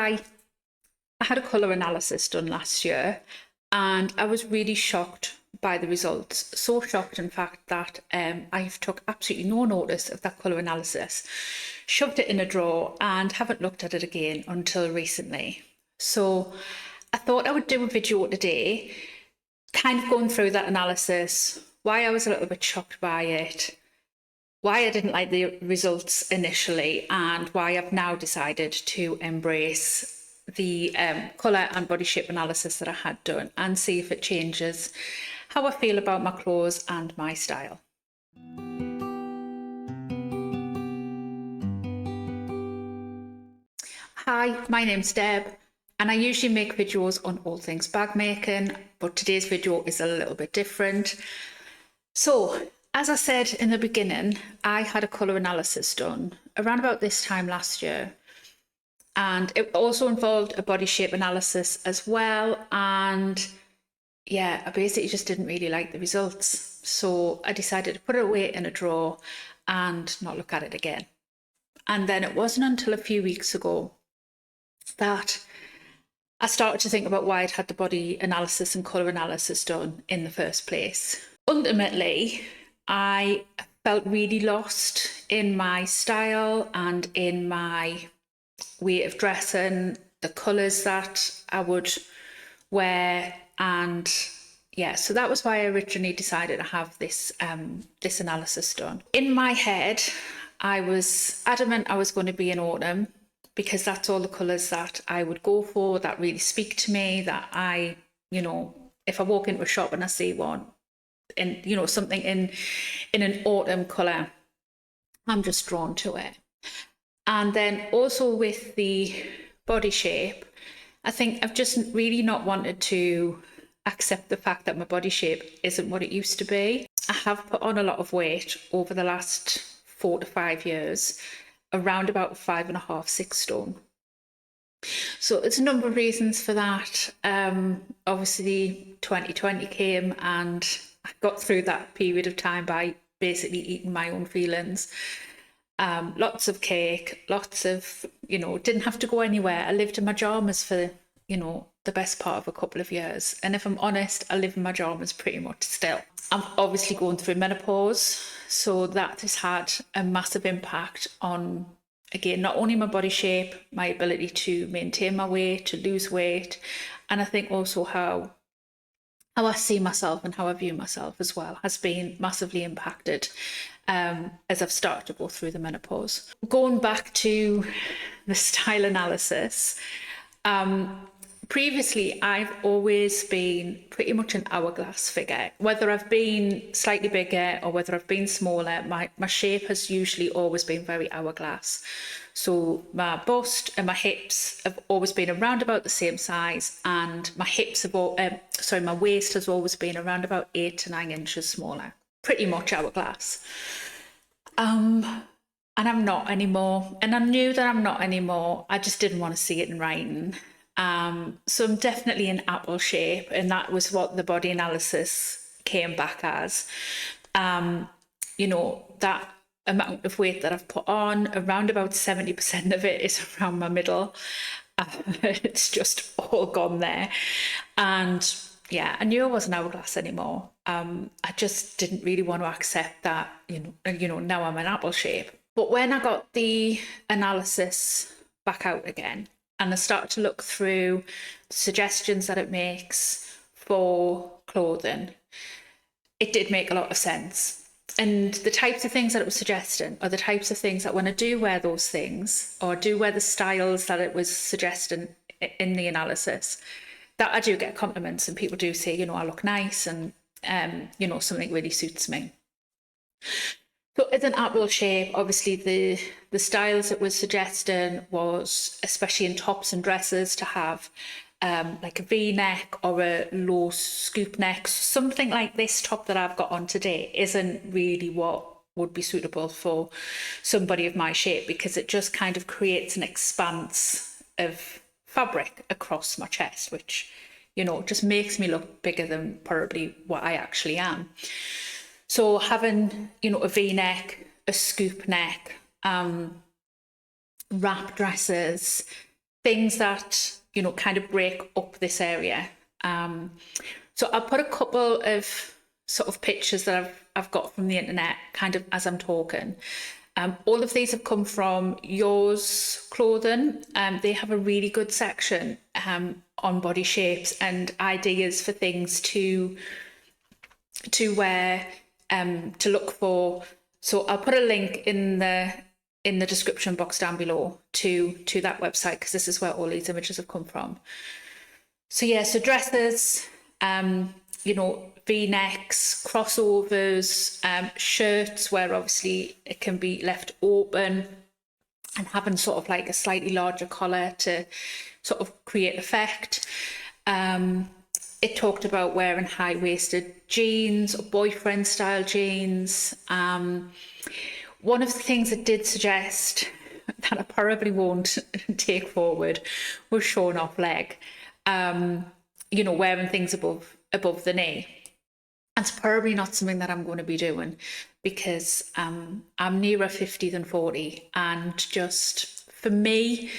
Hi, I had a colour analysis done last year and I was really shocked by the results. So shocked, in fact, that I've took absolutely no notice of that colour analysis, shoved it in a drawer and haven't looked at it again until recently. So I thought I would do a video today, kind of going through that analysis, why I was a little bit shocked by it, why I didn't like the results initially, and why I've now decided to embrace the colour and body shape analysis that I had done and see if it changes how I feel about my clothes and my style. Hi, my name's Deb and I usually make videos on all things bag making, but today's video is a little bit different. So, as I said in the beginning, I had a colour analysis done around about this time last year. And it also involved a body shape analysis as well. And yeah, I basically just didn't really like the results. So I decided to put it away in a drawer and not look at it again. And then it wasn't until a few weeks ago that I started to think about why I'd had the body analysis and colour analysis done in the first place. Ultimately, I felt really lost in my style and in my way of dressing, the colours that I would wear, and yeah, so that was why I originally decided to have this this analysis done. In my head, I was adamant I was going to be in autumn because that's all the colours that I would go for, that really speak to me, that I, if I walk into a shop and I see one in, something in an autumn colour, I'm just drawn to it. And then also with the body shape, I think I've just really not wanted to accept the fact that my body shape isn't what it used to be. I have put on a lot of weight over the last 4 to 5 years, around about 5.5, 6 stone. So there's a number of reasons for that. Obviously 2020 came and I got through that period of time by basically eating my own feelings. Lots of cake, lots of, didn't have to go anywhere. I lived in my pajamas for, the best part of a couple of years. And if I'm honest, I live in my pajamas pretty much still. I'm obviously going through menopause, so that has had a massive impact on, again, not only my body shape, my ability to maintain my weight, to lose weight, and I think also how I see myself and how I view myself as well has been massively impacted as I've started to go through the menopause. Going back to the style analysis, previously I've always been pretty much an hourglass figure. Whether I've been slightly bigger or whether I've been smaller, my shape has usually always been very hourglass. So my bust and my hips have always been around about the same size, and my hips have my waist has always been around about 8 to 9 inches smaller. Pretty much hourglass. And I'm not anymore. And I knew that I'm not anymore. I just didn't want to see it in writing. So I'm definitely in apple shape, and that was what the body analysis came back as. That amount of weight that I've put on, around about 70% of it is around my middle. It's just all gone there. And yeah, I knew I wasn't hourglass anymore. I just didn't really want to accept that, now I'm an apple shape. But when I got the analysis back out again and I started to look through the suggestions that it makes for clothing, it did make a lot of sense. And the types of things that it was suggesting are the types of things that when I do wear those things, or do wear the styles that it was suggesting in the analysis, that I do get compliments and people do say, I look nice and, something really suits me. So it's an apple shape. Obviously the styles it was suggesting was, especially in tops and dresses, to have like a V-neck or a low scoop neck. Something like this top that I've got on today isn't really what would be suitable for somebody of my shape, because it just kind of creates an expanse of fabric across my chest, which, just makes me look bigger than probably what I actually am. So having, a V-neck, a scoop neck, wrap dresses, things that, you know, kind of break up this area. So I'll put a couple of sort of pictures that I've got from the internet kind of as I'm talking. All of these have come from Yours Clothing. They have a really good section on body shapes and ideas for things to wear, to look for. So I'll put a link in the description box down below to that website, because this is where all these images have come from. So yeah, so dresses, you know, V-necks, crossovers, shirts where obviously it can be left open and having sort of like a slightly larger collar to sort of create effect. It talked about wearing high-waisted jeans or boyfriend style jeans. One of the things it did suggest that I probably won't take forward was showing off leg. You know, wearing things above the knee. It's probably not something that I'm going to be doing, because I'm nearer 50 than 40, and just for me,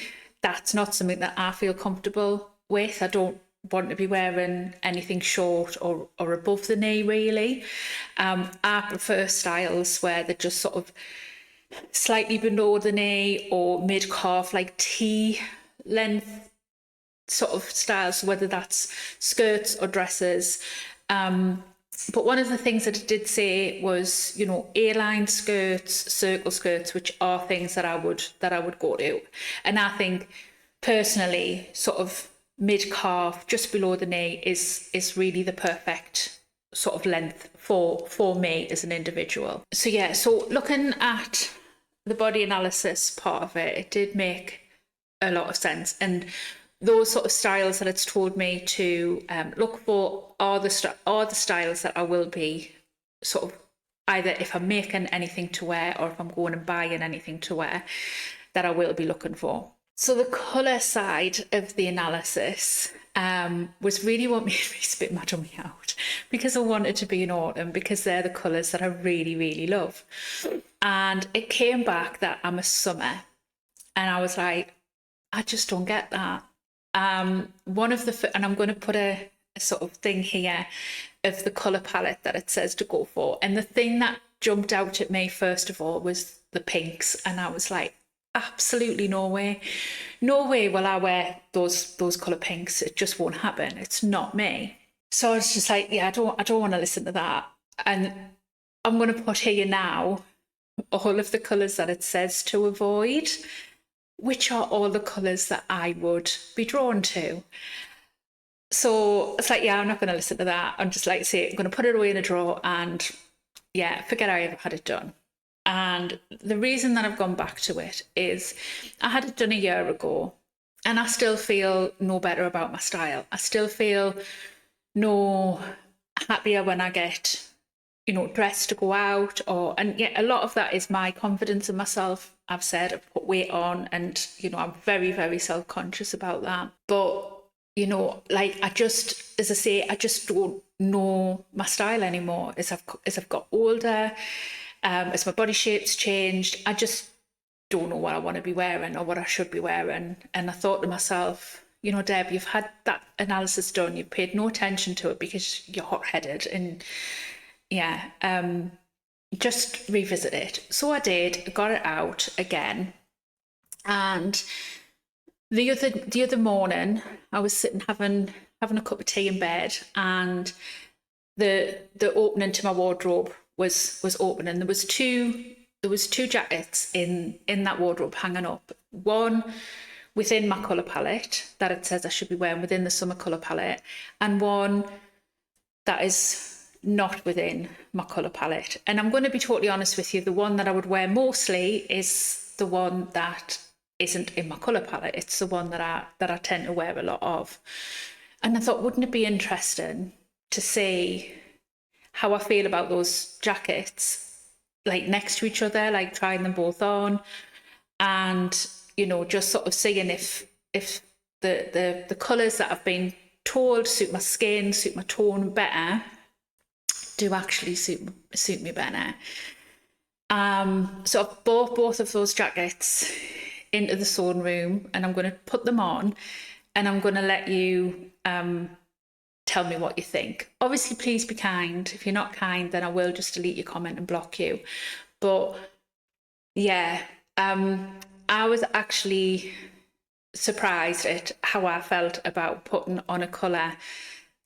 that's not something that I feel comfortable with. I don't want to be wearing anything short or above the knee, really. I prefer styles where they're just sort of slightly below the knee or mid-calf, like T length sort of styles, whether that's skirts or dresses. But one of the things that it did say was, you know, A-line skirts, circle skirts, which are things that I would go to. And I think personally, sort of mid-calf, just below the knee is really the perfect sort of length for me as an individual. So yeah, so looking at the body analysis part of it, it did make a lot of sense. And those sort of styles that it's told me to look for are the styles that I will be sort of, either if I'm making anything to wear or if I'm going and buying anything to wear, that I will be looking for. So the colour side of the analysis was really what made me spit my tummy out, because I wanted to be in autumn, because they're the colours that I really, really love. And it came back that I'm a summer, and I was like, I just don't get that. One of the, and I'm going to put a sort of thing here of the colour palette that it says to go for. And the thing that jumped out at me first of all was the pinks. And I was like, absolutely no way. No way will I wear those colour pinks. It just won't happen. It's not me. So I was just like, yeah, I don't want to listen to that. And I'm going to put here now all of the colours that it says to avoid, which are all the colours that I would be drawn to. So it's like, yeah, I'm not going to listen to that. I'm just like, say, I'm going to put it away in a drawer and yeah, forget I ever had it done. And the reason that I've gone back to it is I had it done a year ago, and I still feel no better about my style. I still feel no happier when I get, you know, dressed to go out, and yeah, a lot of that is my confidence in myself. I've said I've put weight on, and you know, I'm very, very self-conscious about that. But you know, like I just, as I say, I just don't know my style anymore. As I've got older, as my body shape's changed, I just don't know what I want to be wearing or what I should be wearing. And I thought to myself, you know, Deb, you've had that analysis done. You've paid no attention to it because you're hot-headed, and yeah, just revisit it. So I did, got it out again, and the other morning I was sitting having a cup of tea in bed, and the opening to my wardrobe was open, and there was two jackets in that wardrobe hanging up. One within my colour palette that it says I should be wearing within the summer colour palette, and one that is not within my colour palette. And I'm going to be totally honest with you, the one that I would wear mostly is the one that isn't in my colour palette. It's the one that I tend to wear a lot of. And I thought, wouldn't it be interesting to see how I feel about those jackets, like next to each other, like trying them both on, and you know, just sort of seeing if the colours that I've been told suit my skin, suit my tone better, do actually suit me better. So I've bought both of those jackets into the sewing room and I'm going to put them on and I'm going to let you tell me what you think. Obviously, please be kind. If you're not kind, then I will just delete your comment and block you. But yeah, I was actually surprised at how I felt about putting on a colour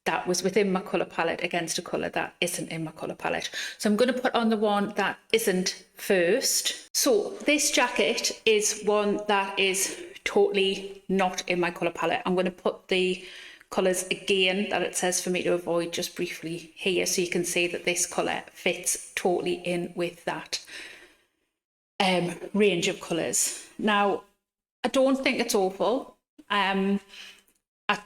that was within my colour palette against a colour that isn't in my colour palette. So I'm going to put on the one that isn't first. So this jacket is one that is totally not in my colour palette. I'm going to put the colours again that it says for me to avoid just briefly here, so you can see that this colour fits totally in with that range of colours. Now, I don't think it's awful.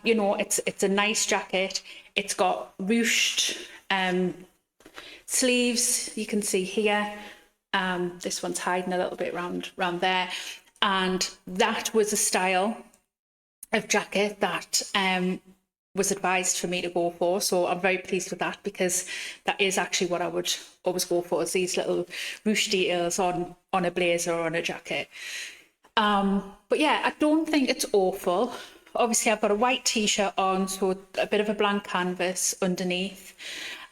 You know, it's a nice jacket. It's got ruched sleeves. You can see here. This one's hiding a little bit round there, and that was a style of jacket that was advised for me to go for. So I'm very pleased with that, because that is actually what I would always go for, is these little ruched details on a blazer or on a jacket. But yeah, I don't think it's awful. Obviously, I've got a white t-shirt on, so a bit of a blank canvas underneath.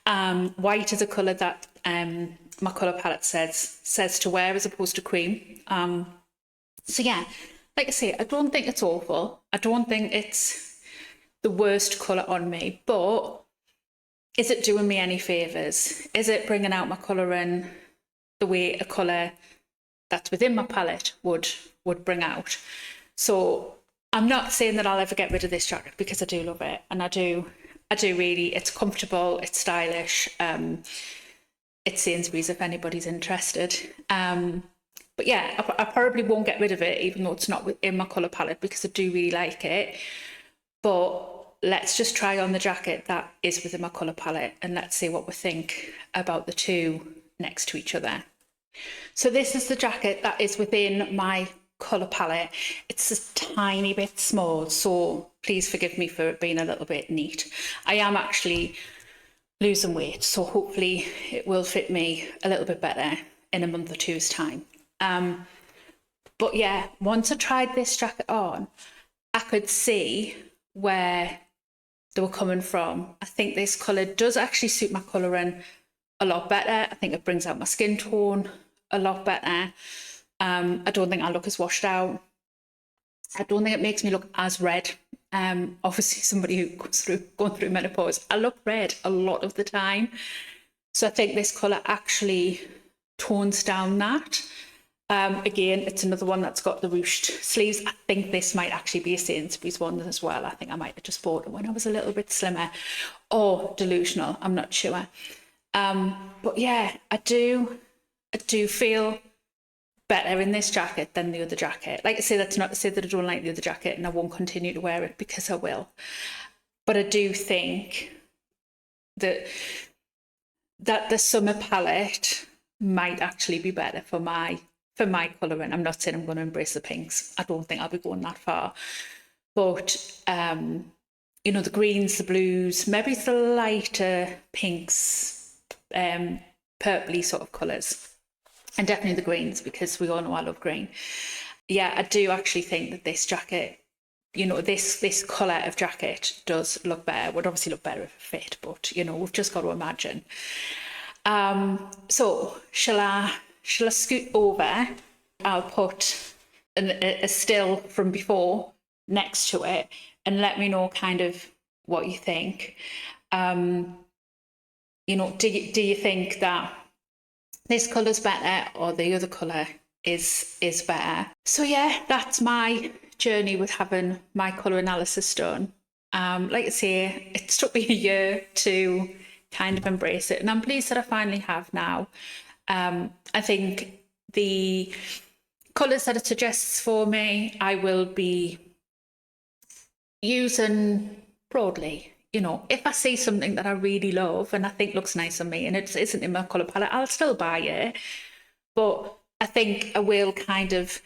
White is a colour that my colour palette says to wear, as opposed to cream. So yeah, like I say, I don't think it's awful. I don't think it's the worst colour on me, but is it doing me any favours? Is it bringing out my colouring the way a colour that's within my palette would bring out? So I'm not saying that I'll ever get rid of this jacket, because I do love it, and I do really. It's comfortable, it's stylish. It's Sainsbury's if anybody's interested. But yeah, I probably won't get rid of it, even though it's not in my colour palette, because I do really like it. But let's just try on the jacket that is within my colour palette, and let's see what we think about the two next to each other. So this is the jacket that is within my colour palette. It's a tiny bit small, so please forgive me for it being a little bit neat. I am actually losing weight, so hopefully it will fit me a little bit better in a month or two's time. But yeah, once I tried this jacket on, I could see where they were coming from. I think this colour does actually suit my colouring a lot better. I think it brings out my skin tone a lot better. I don't think I look as washed out. I don't think it makes me look as red. Obviously, somebody who goes going through menopause, I look red a lot of the time. So I think this colour actually tones down that. Again, it's another one that's got the ruched sleeves. I think this might actually be a Sainsbury's one as well. I think I might have just bought it when I was a little bit slimmer, or delusional, I'm not sure. But yeah, I do feel better in this jacket than the other jacket. Like I say, that's not to say that I don't like the other jacket and I won't continue to wear it, because I will. But I do think that the summer palette might actually be better for my colouring. I'm not saying I'm going to embrace the pinks. I don't think I'll be going that far. But you know, the greens, the blues, maybe it's the lighter pinks, purpley sort of colours. And definitely the greens, because we all know I love green. Yeah, I do actually think that this jacket, you know, this colour of jacket does look better. Would obviously look better if it fit, but you know, we've just got to imagine. So shall I scoot over? I'll put a still from before next to it, and let me know kind of what you think. You know, do you think that this colour's better or the other colour is better? So yeah, that's my journey with having my colour analysis done. Like I say, it took me a year to kind of embrace it, and I'm pleased that I finally have now. I think the colours that it suggests for me, I will be using broadly. You know, if I see something that I really love and I think looks nice on me and it isn't in my colour palette, I'll still buy it. But I think I will kind of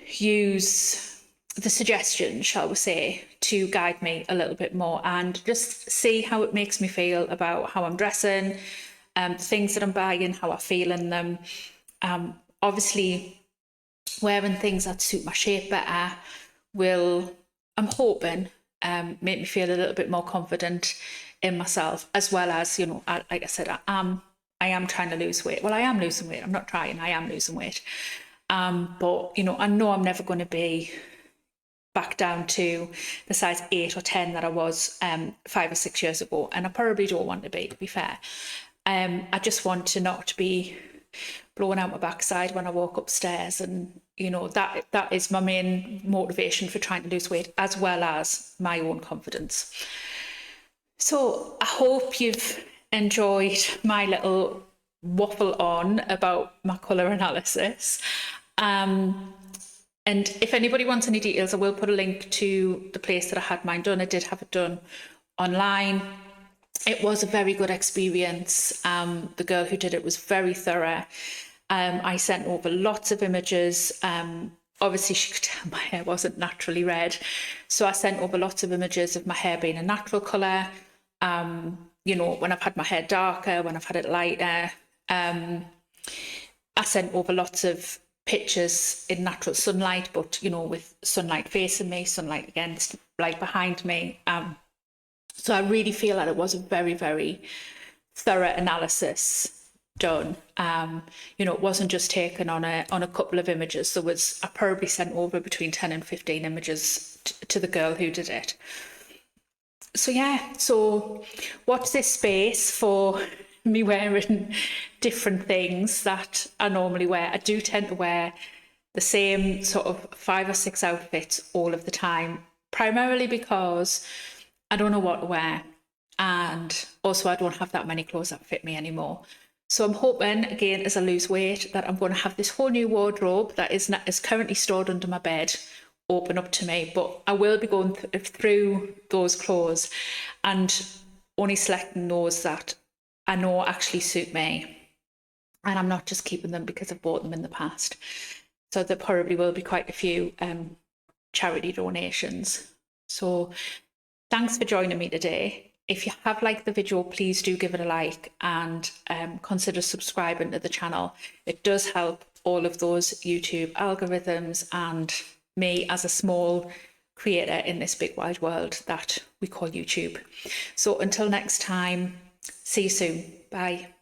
use the suggestions, shall we say, to guide me a little bit more, and just see how it makes me feel about how I'm dressing, the things that I'm buying, how I feel in them. Obviously, wearing things that suit my shape better will, I'm hoping, make me feel a little bit more confident in myself, as well as, you know, like I said, I am trying to lose weight. Well, I am losing weight. I'm not trying. I am losing weight. But, you know I'm never going to be back down to the size 8 or 10 that I was 5 or 6 years ago. And I probably don't want to be fair. I just want to not be blowing out my backside when I walk upstairs. And, that is my main motivation for trying to lose weight, as well as my own confidence. So I hope you've enjoyed my little waffle on about my colour analysis. And if anybody wants any details, I will put a link to the place that I had mine done. I did have it done online. It was a very good experience. The girl who did it was very thorough. I sent over lots of images. Obviously, she could tell my hair wasn't naturally red. So I sent over lots of images of my hair being a natural colour. When I've had my hair darker, when I've had it lighter. I sent over lots of pictures in natural sunlight, but with sunlight facing me, sunlight against light behind me. So I really feel that it was a very, very thorough analysis done. It wasn't just taken on a couple of images. I probably sent over between 10 and 15 images to the girl who did it. So yeah, so watch this space for me wearing different things that I normally wear. I do tend to wear the same sort of 5 or 6 outfits all of the time, primarily because I don't know what to wear. And also I don't have that many clothes that fit me anymore. So I'm hoping, again, as I lose weight, that I'm going to have this whole new wardrobe that is currently stored under my bed open up to me. But I will be going through those clothes and only selecting those that I know actually suit me. And I'm not just keeping them because I've bought them in the past. So there probably will be quite a few charity donations. So thanks for joining me today. If you have liked the video, please do give it a like and consider subscribing to the channel. It does help all of those YouTube algorithms and me as a small creator in this big wide world that we call YouTube. So until next time, see you soon. Bye.